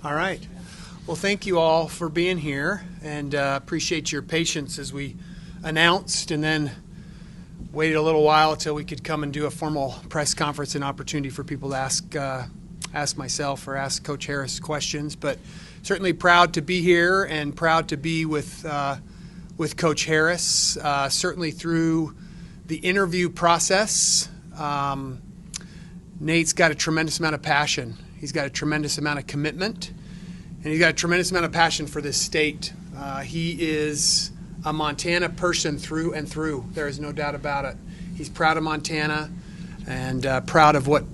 All right. Well, thank you all for being here, and appreciate your patience as we announced and then waited a little while until we could come and do a formal press conference and opportunity for people to ask myself or ask Coach Harris questions. But certainly proud to be here and proud to be with Coach Harris. Certainly through the interview process, Nate's got a tremendous amount of passion. He's got a tremendous amount of commitment, and he's got a tremendous amount of passion for this state. He is a Montana person through and through. There is no doubt about it. He's proud of Montana and proud of what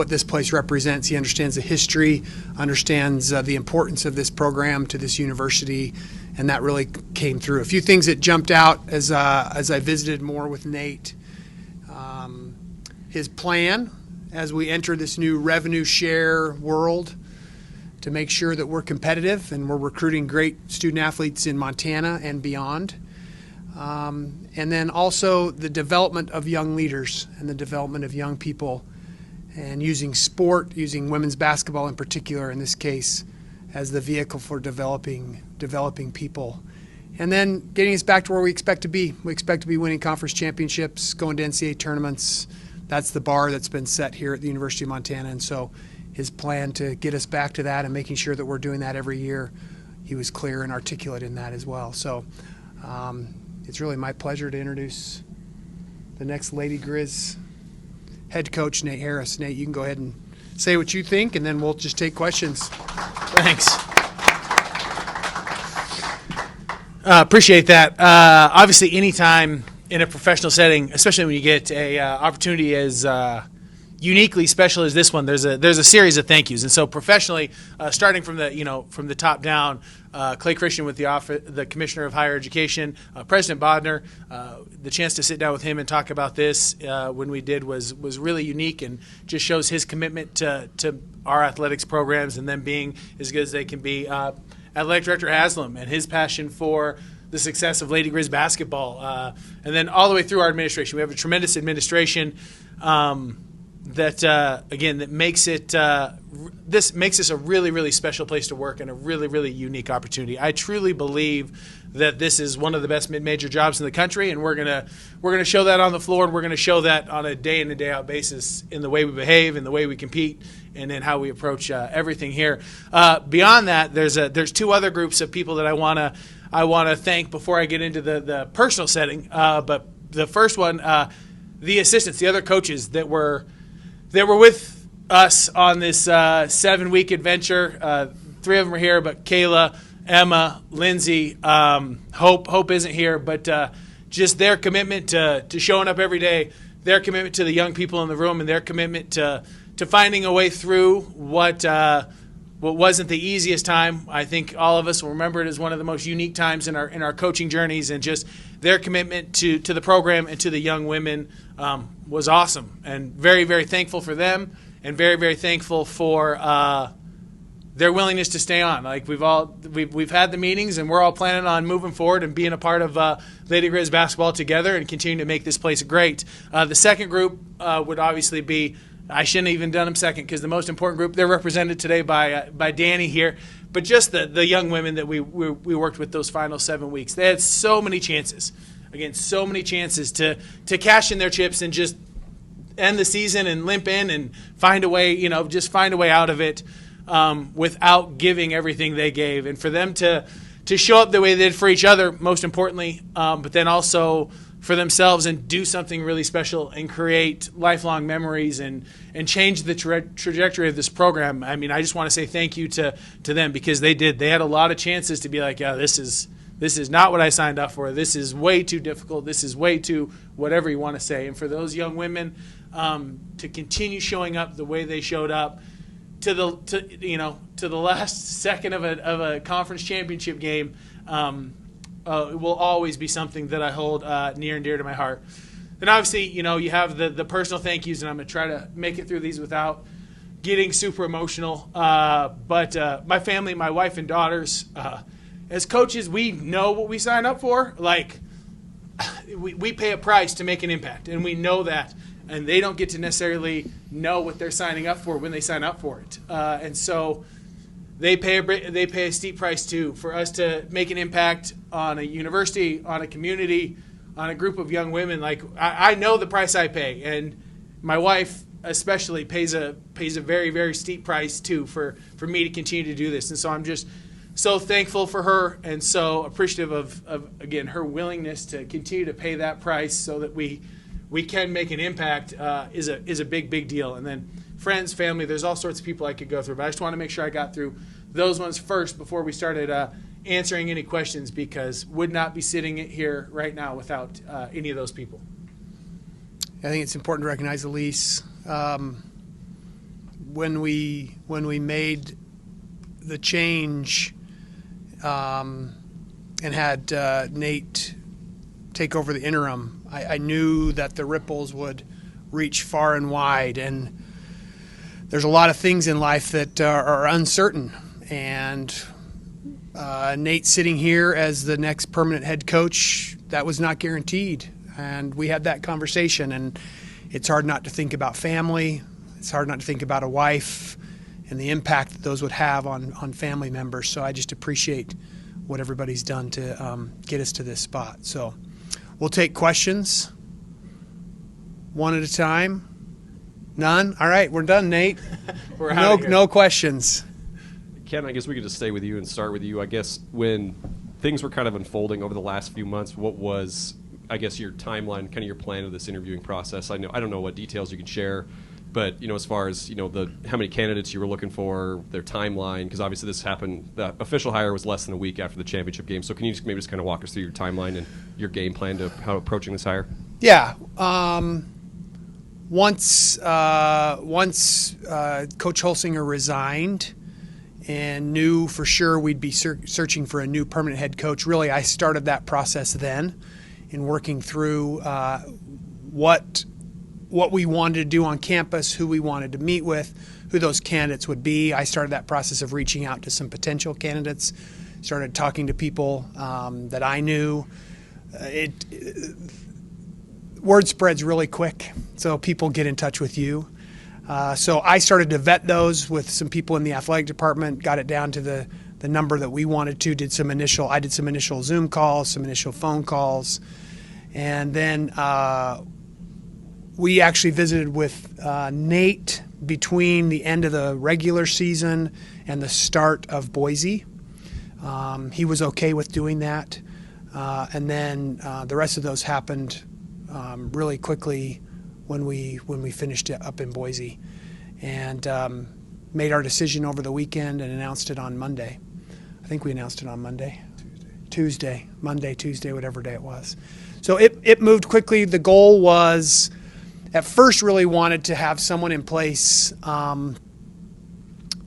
this place represents. He understands the history, understands the importance of this program to this university, and that really came through. A few things that jumped out as I visited more with Nate. His plan as we enter this new revenue share world to make sure that we're competitive and we're recruiting great student athletes in Montana and beyond. And then also the development of young leaders and the development of young people, and using sport, using women's basketball in particular in this case, as the vehicle for developing people. And then getting us back to where we expect to be. We expect to be winning conference championships, going to NCAA tournaments. That's the bar that's been set here at the University of Montana. And so his plan to get us back to that and making sure that we're doing that every year, he was clear and articulate in that as well. So it's really my pleasure to introduce the next Lady Griz head coach, Nate Harris. Nate, you can go ahead and say what you think, and then we'll just take questions. Thanks. Appreciate that. Obviously, anytime in a professional setting, especially when you get a opportunity as uniquely special as this one, there's a series of thank yous. And so professionally, starting from the top down, Clay Christian with the Commissioner of Higher Education, President Bodner, the chance to sit down with him and talk about this when we did was really unique and just shows his commitment to our athletics programs and them being as good as they can be. Athletic Director Haslam and his passion for the success of Lady Griz basketball, and then all the way through our administration. We have a tremendous administration that makes it this makes this a really, really special place to work and a really, really unique opportunity. I truly believe that this is one of the best mid-major jobs in the country, and we're gonna show that on the floor, and we're gonna show that on a day in and day out basis in the way we behave, in the way we compete, and in how we approach everything here. Beyond that, there's two other groups of people that I wanna thank before I get into the personal setting. But the first one, the assistants, the other coaches that were with us on this 7-week adventure. 3 of them are here, but Kayla, Emma, Lindsay, Hope isn't here, but just their commitment to showing up every day, their commitment to the young people in the room, and their commitment to finding a way through what wasn't the easiest time. I think all of us will remember it as one of the most unique times in our coaching journeys, and just their commitment to the program and to the young women was awesome, and very, very thankful for them, and very, very thankful for their willingness to stay on. Like we've had the meetings, and we're all planning on moving forward and being a part of Lady Griz basketball together and continuing to make this place great. The second group would obviously be, I shouldn't have even done them second because the most important group, they're represented today by Danny here, but just the young women that we worked with those final 7 weeks. They had so many chances, so many chances to cash in their chips and just end the season and limp in and find a way, just find a way out of it without giving everything they gave. And for them to show up the way they did for each other, most importantly, but then also for themselves and do something really special and create lifelong memories and change the trajectory of this program. I mean, I just want to say thank you to them, because they did. They had a lot of chances to be like, yeah, this is not what I signed up for. This is way too difficult. This is way too whatever you want to say. And for those young women to continue showing up the way they showed up to the last second of a conference championship game, it will always be something that I hold near and dear to my heart. Then obviously, you have the personal thank yous, and I'm going to try to make it through these without getting super emotional. But my family, my wife and daughters, as coaches, we know what we sign up for. Like, we pay a price to make an impact, and we know that. And they don't get to necessarily know what they're signing up for when they sign up for it. And so they pay a steep price too for us to make an impact on a university, on a community, on a group of young women. Like I know the price I pay, and my wife especially pays a very, very steep price too for me to continue to do this. And so I'm just so thankful for her and so appreciative of again her willingness to continue to pay that price so that we can make an impact is a big deal. And then friends, family, there's all sorts of people I could go through, but I just want to make sure I got through those ones first before we started answering any questions, because would not be sitting here right now without any of those people. I think it's important to recognize Elise. When we made the change and had Nate take over the interim, I knew that the ripples would reach far and wide, and there's a lot of things in life that are uncertain, and Nate sitting here as the next permanent head coach, that was not guaranteed. And we had that conversation, and it's hard not to think about family. It's hard not to think about a wife and the impact that those would have on family members. So I just appreciate what everybody's done to get us to this spot. So we'll take questions one at a time. None? All right, we're done, Nate. We're out of here. No questions. Ken, I guess we could just stay with you and start with you. I guess when things were kind of unfolding over the last few months, what was, I guess, your timeline, kind of your plan of this interviewing process? I don't know what details you can share, but as far as how many candidates you were looking for, their timeline, because obviously this happened. The official hire was less than a week after the championship game. So can you just maybe kind of walk us through your timeline and your game plan to how approaching this hire? Yeah. Once Coach Holsinger resigned and knew for sure we'd be searching for a new permanent head coach, really I started that process then in working through what we wanted to do on campus, who we wanted to meet with, who those candidates would be. I started that process of reaching out to some potential candidates, started talking to people that I knew. Word spreads really quick, so people get in touch with you. So I started to vet those with some people in the athletic department, got it down to the number that we wanted to, I did some initial Zoom calls, some initial phone calls, and then we actually visited with Nate between the end of the regular season and the start of Boise. He was okay with doing that, and then the rest of those happened really quickly when we finished it up in Boise, and made our decision over the weekend and announced it on Monday. I think we announced it on Monday. Tuesday, whatever day it was. So it moved quickly. The goal was, at first, really wanted to have someone in place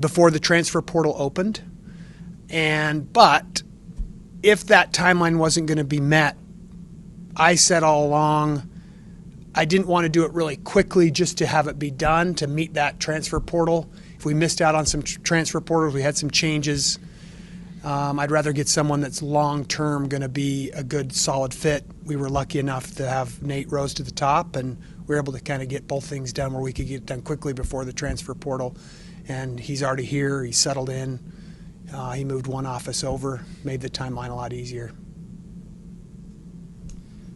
before the transfer portal opened, but if that timeline wasn't going to be met, I said all along, I didn't want to do it really quickly just to have it be done, to meet that transfer portal. If we missed out on some transfer portals, we had some changes, I'd rather get someone that's long-term going to be a good, solid fit. We were lucky enough to have Nate rose to the top, and we were able to kind of get both things done where we could get it done quickly before the transfer portal. And he's already here. He's settled in. He moved one office over, made the timeline a lot easier.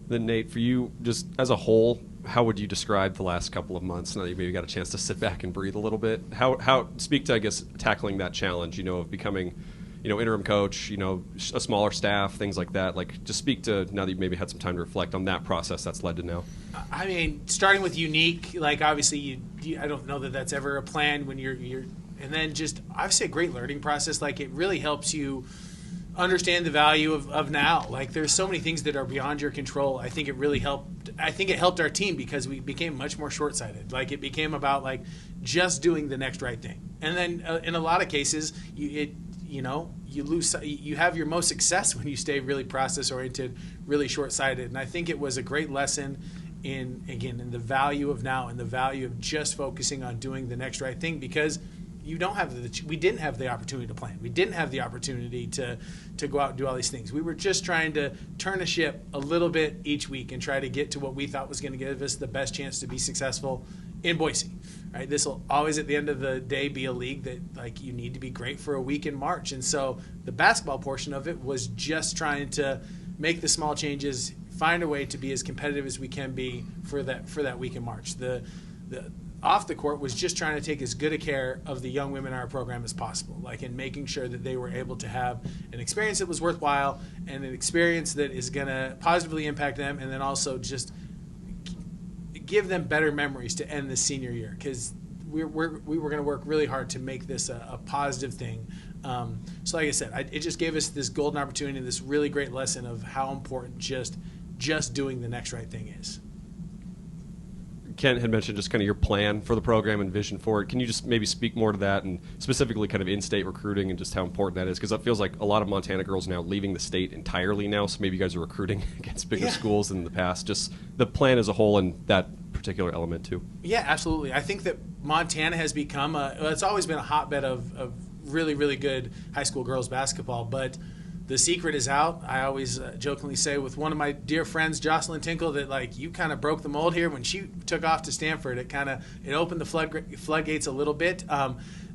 Then Nate, for you, just as a whole, how would you describe the last couple of months now that you maybe got a chance to sit back and breathe a little bit? How speak to, I guess, tackling that challenge, of becoming, interim coach, a smaller staff, things like that. Like, just speak to, now that you've maybe had some time to reflect on that process that's led to now. I mean, starting with unique, like obviously I don't know that that's ever a plan when you're, and then just obviously a great learning process. Like, it really helps you understand the value of now. Like, there's so many things that are beyond your control. I think it really helped. I think it helped our team because we became much more short-sighted. Like, it became about like just doing the next right thing. And then in a lot of cases, you lose. You have your most success when you stay really process-oriented, really short-sighted. And I think it was a great lesson in the value of now and the value of just focusing on doing the next right thing, because we didn't have the opportunity to plan. We didn't have the opportunity to go out and do all these things. We were just trying to turn a ship a little bit each week and try to get to what we thought was going to give us the best chance to be successful in Boise. Right, this will always at the end of the day be a league that like you need to be great for a week in March, and so the basketball portion of it was just trying to make the small changes, find a way to be as competitive as we can be for that week in March. The off the court was just trying to take as good a care of the young women in our program as possible, like in making sure that they were able to have an experience that was worthwhile and an experience that is going to positively impact them, and then also just give them better memories to end this senior year, because we were going to work really hard to make this a positive thing. So like I said, it just gave us this golden opportunity, this really great lesson of how important just doing the next right thing is. Kent had mentioned just kind of your plan for the program and vision for it. Can you just maybe speak more to that, and specifically kind of in-state recruiting and just how important that is? Because it feels like a lot of Montana girls now leaving the state entirely now, so maybe you guys are recruiting against bigger schools than in the past. Just the plan as a whole and that particular element too. Yeah, absolutely. I think that Montana has become it's always been a hotbed of really, really good high school girls basketball, but the secret is out. I always jokingly say with one of my dear friends, Jocelyn Tinkle, that like you kind of broke the mold here when she took off to Stanford. It opened the floodgates a little bit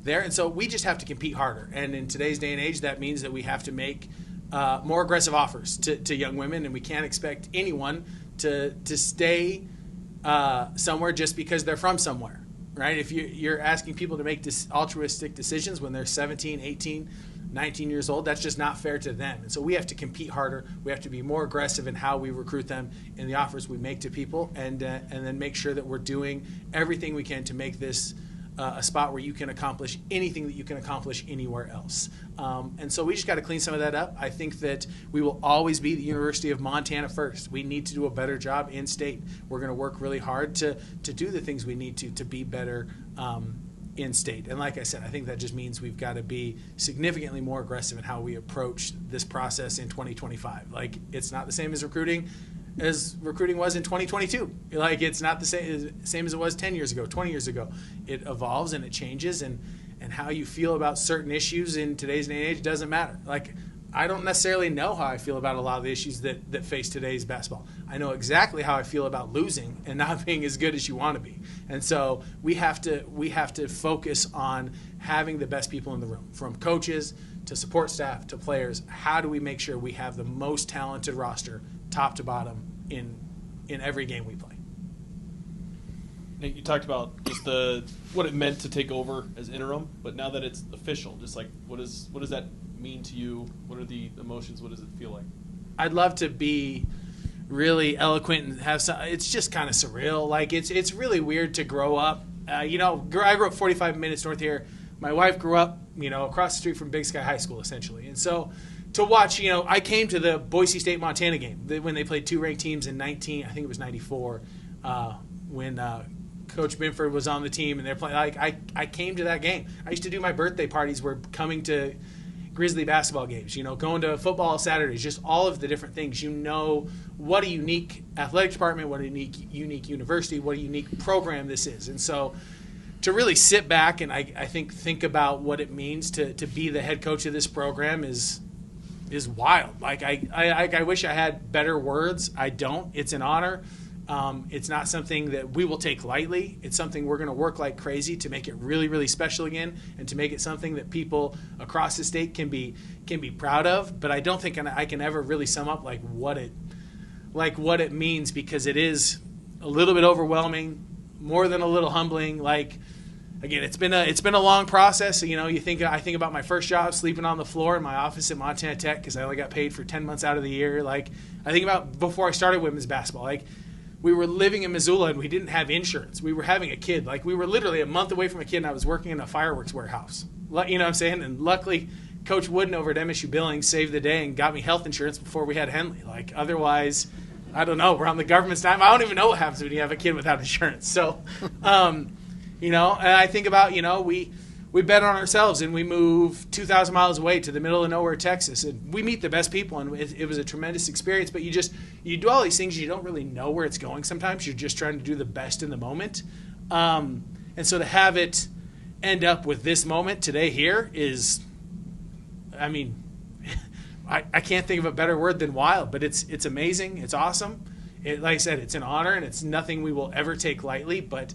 there, and so we just have to compete harder. And in today's day and age, that means that we have to make more aggressive offers to young women, and we can't expect anyone to stay somewhere just because they're from somewhere, right? If you're asking people to make altruistic decisions when they're 17, 18, 19 years old, that's just not fair to them. And so we have to compete harder. We have to be more aggressive in how we recruit them, in the offers we make to people, and then make sure that we're doing everything we can to make this a spot where you can accomplish anything that you can accomplish anywhere else. And so we just got to clean some of that up. I think that we will always be the University of Montana first. We need to do a better job in state. We're going to work really hard to do the things we need to be better in state. And like I said, I think that just means we've got to be significantly more aggressive in how we approach this process in 2025. Like, it's not the same as recruiting was in 2022. Like, it's not the same as it was 10 years ago, 20 years ago. It evolves and it changes, and how you feel about certain issues in today's day and age doesn't matter. Like, I don't necessarily know how I feel about a lot of the issues that face today's basketball. I know exactly how I feel about losing and not being as good as you want to be. And so we have to focus on having the best people in the room, from coaches to support staff to players. How do we make sure we have the most talented roster, top to bottom, in every game we play? Nate, you talked about just what it meant to take over as interim, but now that it's official, just like what does that mean to you? What are the emotions? What does it feel like? I'd love to be really eloquent and have some. It's just kind of surreal. Like, it's really weird to grow up. I grew up 45 minutes north here. My wife grew up, across the street from Big Sky High School, essentially. And so to watch, I came to the Boise State Montana game when they played two ranked teams in 94, when Coach Binford was on the team and they're playing. Like, I came to that game. I used to do my birthday parties where coming to Grizzly basketball games, going to football Saturdays, just all of the different things. What a unique athletic department, what a unique university, what a unique program this is. And so to really sit back and I think about what it means to be the head coach of this program is wild. Like, I wish I had better words. I don't. It's an honor. It's not something that we will take lightly. It's something we're going to work like crazy to make it really, really special again, and to make it something that people across the state can be proud of. But I don't think I can ever really sum up what it means, because it is a little bit overwhelming, more than a little humbling. Like, again, it's been a long process. I think about my first job, sleeping on the floor in my office at Montana Tech because I only got paid for 10 months out of the year. Like, I think about before I started women's basketball. Like, we were living in Missoula and we didn't have insurance. We were having a kid. Like, we were literally a month away from a kid, and I was working in a fireworks warehouse. You know what I'm saying? And luckily, Coach Wooden over at MSU Billings saved the day and got me health insurance before we had Henley. Like, otherwise, I don't know. We're on the government's dime. I don't even know what happens when you have a kid without insurance. So, and I think about, we bet on ourselves and we move 2,000 miles away to the middle of nowhere, Texas, and we meet the best people, and it was a tremendous experience. But you do all these things, you don't really know where it's going. Sometimes you're just trying to do the best in the moment, and so to have it end up with this moment today here is, I can't think of a better word than wild. But it's amazing, it's awesome. Like I said, it's an honor, and it's nothing we will ever take lightly. But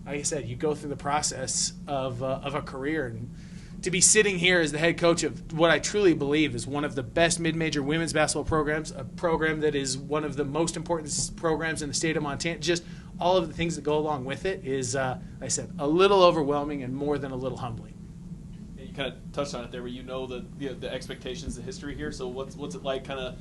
like I said, you go through the process of a career, and to be sitting here as the head coach of what I truly believe is one of the best mid-major women's basketball programs, a program that is one of the most important programs in the state of Montana, just all of the things that go along with it is, like I said, a little overwhelming and more than a little humbling. You kind of touched on it there, where you know the expectations, the history here. So what's it like, kind of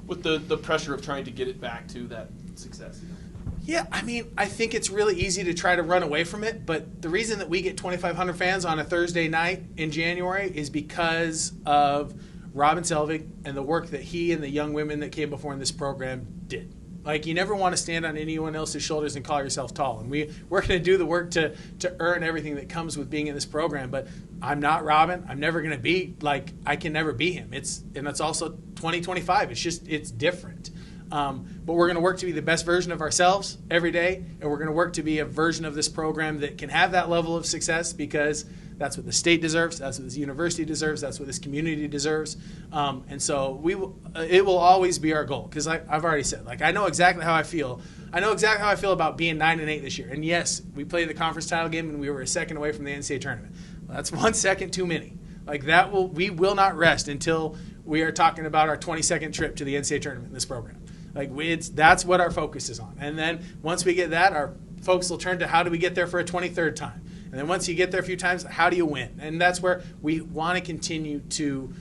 with the pressure of trying to get it back to that success? You know? Yeah, I mean, I think it's really easy to try to run away from it, but the reason that we get 2,500 fans on a Thursday night in January is because of Robin Selvig and the work that he and the young women that came before in this program did. Like, you never want to stand on anyone else's shoulders and call yourself tall. And we're going to do the work to earn everything that comes with being in this program. But I'm not Robin. I'm never going to be, like, I can never be him. It's also 2025. It's different. But we're going to work to be the best version of ourselves every day. And we're going to work to be a version of this program that can have that level of success, because that's what the state deserves. That's what this university deserves. That's what this community deserves. And so it will always be our goal, because I've already said, like, I know exactly how I feel. I know exactly how I feel about being 9-8 this year. And yes, we played the conference title game and we were a second away from the NCAA tournament. Well, that's 1 second too many. Like, we will not rest until we are talking about our 22nd trip to the NCAA tournament in this program. Like, that's what our focus is on. And then once we get that, our folks will turn to how do we get there for a 23rd time. And then once you get there a few times, how do you win? And that's where we want to continue to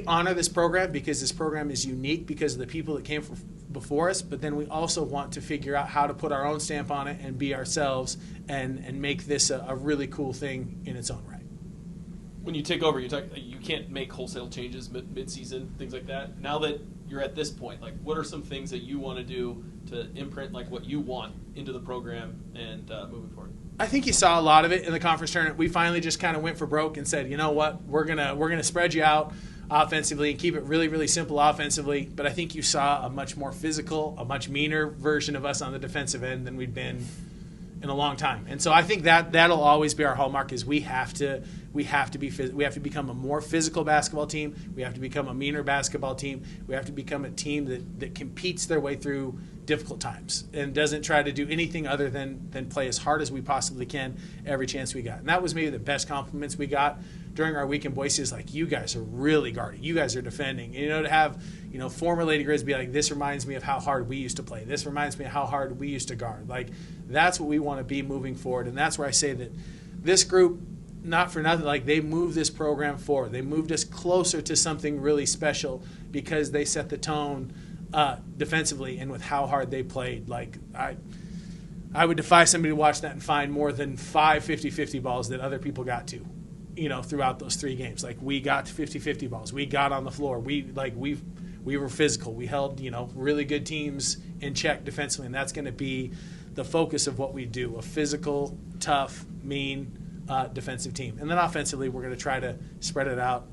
honor this program, because this program is unique because of the people that came before us. But then we also want to figure out how to put our own stamp on it and be ourselves and make this a really cool thing in its own right. When you take over, you can't make wholesale changes mid-season, things like that. Now that you're at this point, like, what are some things that you want to do to imprint, like, what you want into the program and moving forward? I think you saw a lot of it in the conference tournament. We finally just kind of went for broke and said, you know what, we're gonna spread you out offensively and keep it really, really simple offensively. But I think you saw a much more physical, a much meaner version of us on the defensive end than we'd been in a long time. And so I think that'll always be our hallmark, is we have to become a more physical basketball team. We have to become a meaner basketball team. We have to become a team that competes their way through difficult times and doesn't try to do anything other than play as hard as we possibly can every chance we got. And that was maybe the best compliments we got during our week in Boise, is like, you guys are really guarding. You guys are defending. And, to have, former Lady Griz be like, this reminds me of how hard we used to play. This reminds me of how hard we used to guard. Like, that's what we want to be moving forward. And that's where I say that this group, not for nothing, like, they moved this program forward. They moved us closer to something really special because they set the tone defensively and with how hard they played. Like, I would defy somebody to watch that and find more than 5 50-50 balls that other people got to, throughout those 3 games. Like, we got to 50-50 balls. We got on the floor. We were physical. We held, really good teams in check defensively, and that's going to be the focus of what we do: a physical, tough, mean defensive team. And then offensively, we're going to try to spread it out.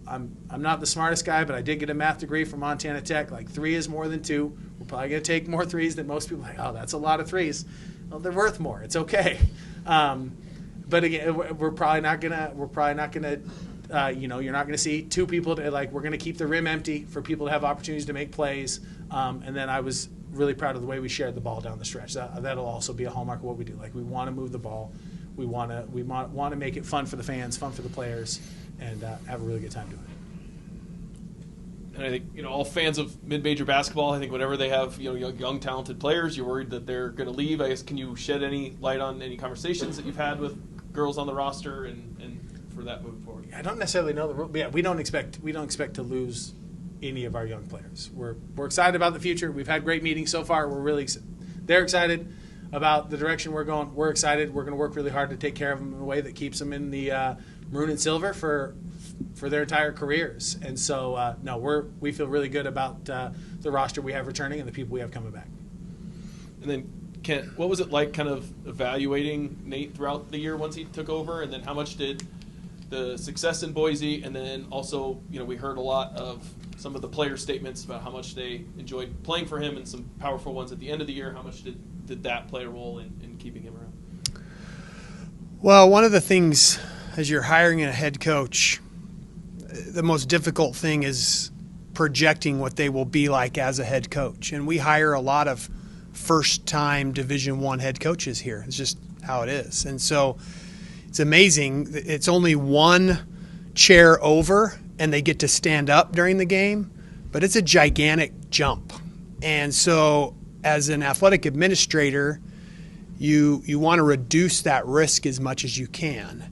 I'm not the smartest guy, but I did get a math degree from Montana Tech. Like, 3 is more than 2. We're probably going to take more 3s than most people. Like, oh, that's a lot of 3s. Well, they're worth more. It's okay. But again, we're probably not gonna. You're not gonna see 2 people. We're gonna keep the rim empty for people to have opportunities to make plays. And then I was really proud of the way we shared the ball down the stretch. That'll also be a hallmark of what we do. Like, we want to move the ball. We want to make it fun for the fans, fun for the players, and have a really good time doing it. And I think, all fans of mid-major basketball, I think whenever they have, young talented players, you're worried that they're going to leave. I guess, can you shed any light on any conversations that you've had with girls on the roster and for that moving forward? I don't necessarily know the rule, but yeah, we don't expect to lose any of our young players. We're excited about the future. We've had great meetings so far. They're excited about the direction we're going. We're excited. We're going to work really hard to take care of them in a way that keeps them in the maroon and silver for their entire careers. And so, we feel really good about the roster we have returning and the people we have coming back. And then, Kent, what was it like kind of evaluating Nate throughout the year once he took over? And then how much did the success in Boise, and then also, we heard a lot of some of the player statements about how much they enjoyed playing for him, and some powerful ones at the end of the year. How much did that play a role in keeping him around? Well, one of the things as you're hiring a head coach, the most difficult thing is projecting what they will be like as a head coach. And we hire a lot of first-time Division I head coaches here. It's just how it is. And so it's amazing. It's only one chair over, and they get to stand up during the game, but it's a gigantic jump. And so as an athletic administrator, you want to reduce that risk as much as you can.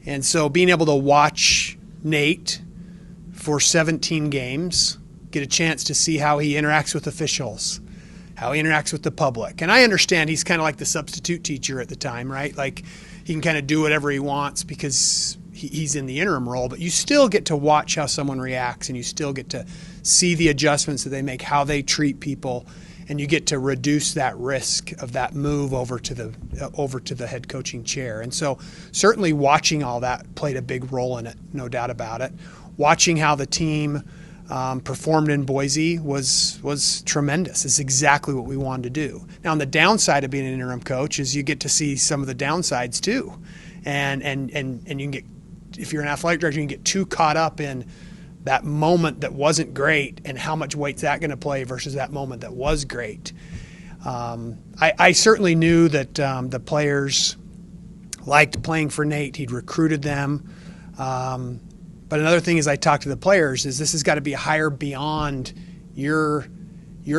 And so being able to watch Nate for 17 games, get a chance to see how he interacts with officials, how he interacts with the public. And I understand he's kind of like the substitute teacher at the time, right? Like he can kind of do whatever he wants because he's in the interim role, but you still get to watch how someone reacts, and you still get to see the adjustments that they make, how they treat people, and you get to reduce that risk of that move over to the head coaching chair. And so certainly watching all that played a big role in it, no doubt about it. Watching how the team performed in Boise was tremendous. It's exactly what we wanted to do. Now, on the downside of being an interim coach is you get to see some of the downsides too, and you can get, if you're an athletic director, you can get too caught up in that moment that wasn't great and how much weight's that going to play versus that moment that was great. I certainly knew that the players liked playing for Nate. He'd recruited them. But another thing is I talked to the players is this has got to be higher beyond your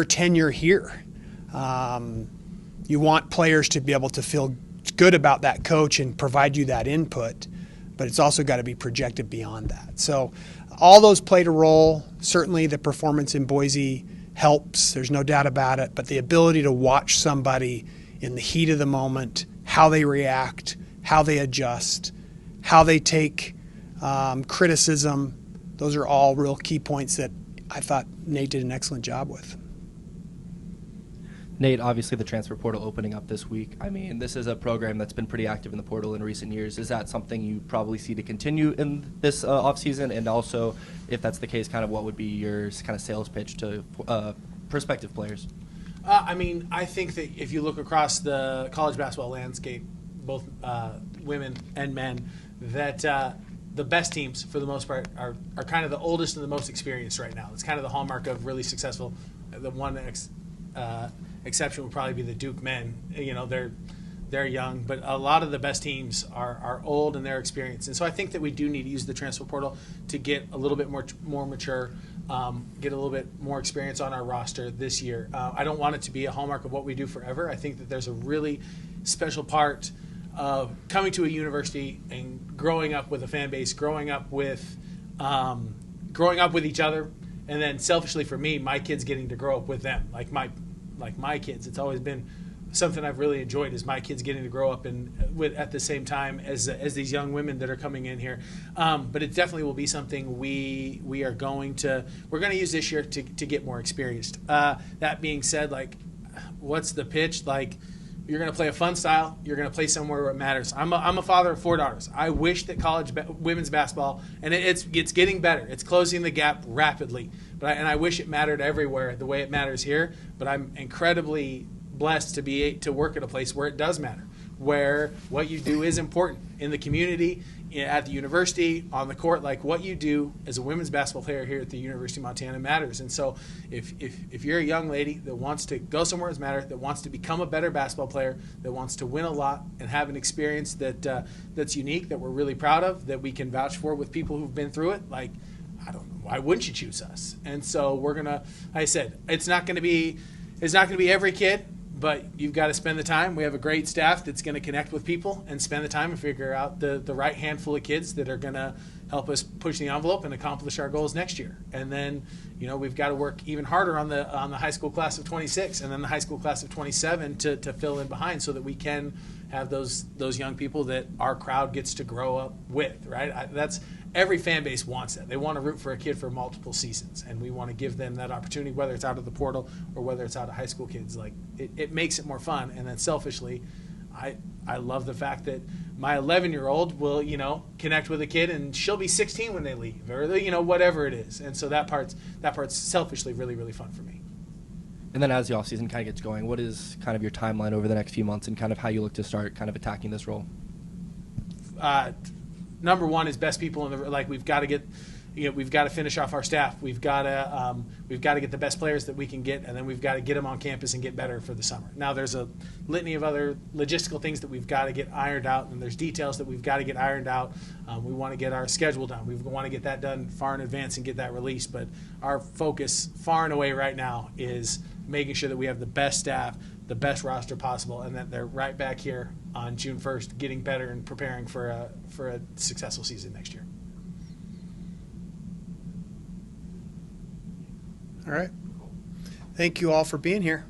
tenure here. You want players to be able to feel good about that coach and provide you that input, but it's also got to be projected beyond that. So all those played a role. Certainly the performance in Boise helps. There's no doubt about it. But the ability to watch somebody in the heat of the moment, how they react, how they adjust, how they take criticism, those are all real key points that I thought Nate did an excellent job with. Nate, obviously the transfer portal opening up this week. I mean, this is a program that's been pretty active in the portal in recent years. Is that something you probably see to continue in this offseason? And also, if that's the case, kind of what would be your kind of sales pitch to prospective players? I mean, I think that if you look across the college basketball landscape, both women and men, that the best teams, for the most part, are kind of the oldest and the most experienced right now. It's kind of the hallmark of really successful. The one exception would probably be the Duke men. You know, they're young, but a lot of the best teams are old and they're experienced. And so I think that we do need to use the transfer portal to get a little bit more mature, get a little bit more experience on our roster this year. I don't want it to be a hallmark of what we do forever. I think that there's a really special part of coming to a university and growing up with a fan base, growing up with each other, and then selfishly for me, my kids getting to grow up with them, like my kids. It's always been something I've really enjoyed, is my kids getting to grow up at the same time as these young women that are coming in here. But it definitely will be something we're going to use this year to get more experienced. That being said, like, what's the pitch? Like, you're going to play a fun style. You're going to play somewhere where it matters. I'm a father of 4 daughters. I wish that college women's basketball, and it's getting better. It's closing the gap rapidly. And I wish it mattered everywhere the way it matters here. But I'm incredibly blessed to work at a place where it does matter, where what you do is important in the community, at the university, on the court. Like, what you do as a women's basketball player here at the University of Montana matters. And so if you're a young lady that wants to go somewhere that matters, that wants to become a better basketball player, that wants to win a lot and have an experience that's unique, that we're really proud of, that we can vouch for with people who've been through it, like, I don't know, why wouldn't you choose us? And so we're going to, like I said, it's not going to be every kid, but you've got to spend the time. We have a great staff that's going to connect with people and spend the time and figure out the right handful of kids that are going to help us push the envelope and accomplish our goals next year. And then, we've got to work even harder on the high school class of 26 and then the high school class of 27 to fill in behind, so that we can have those young people that our crowd gets to grow up with, right? That's every fan base wants that. They want to root for a kid for multiple seasons, and we want to give them that opportunity, whether it's out of the portal or whether it's out of high school kids. Like, it makes it more fun. And then selfishly, I love the fact that my 11-year-old will, connect with a kid, and she'll be 16 when they leave, or whatever it is. And so that part's selfishly really, really fun for me. And then as the offseason kind of gets going, what is kind of your timeline over the next few months and kind of how you look to start kind of attacking this role? Number one is best people in the, like, we've got to get we've got to finish off our staff. We've got to get the best players that we can get, and then we've got to get them on campus and get better for the summer. Now there's a litany of other logistical things that we've got to get ironed out, and there's details that we've got to get ironed out. We want to get our schedule done. We want to get that done far in advance and get that released. But our focus far and away right now is making sure that we have the best staff, the best roster possible, and that they're right back here on June 1st getting better and preparing for a successful season next year. All right. Thank you all for being here.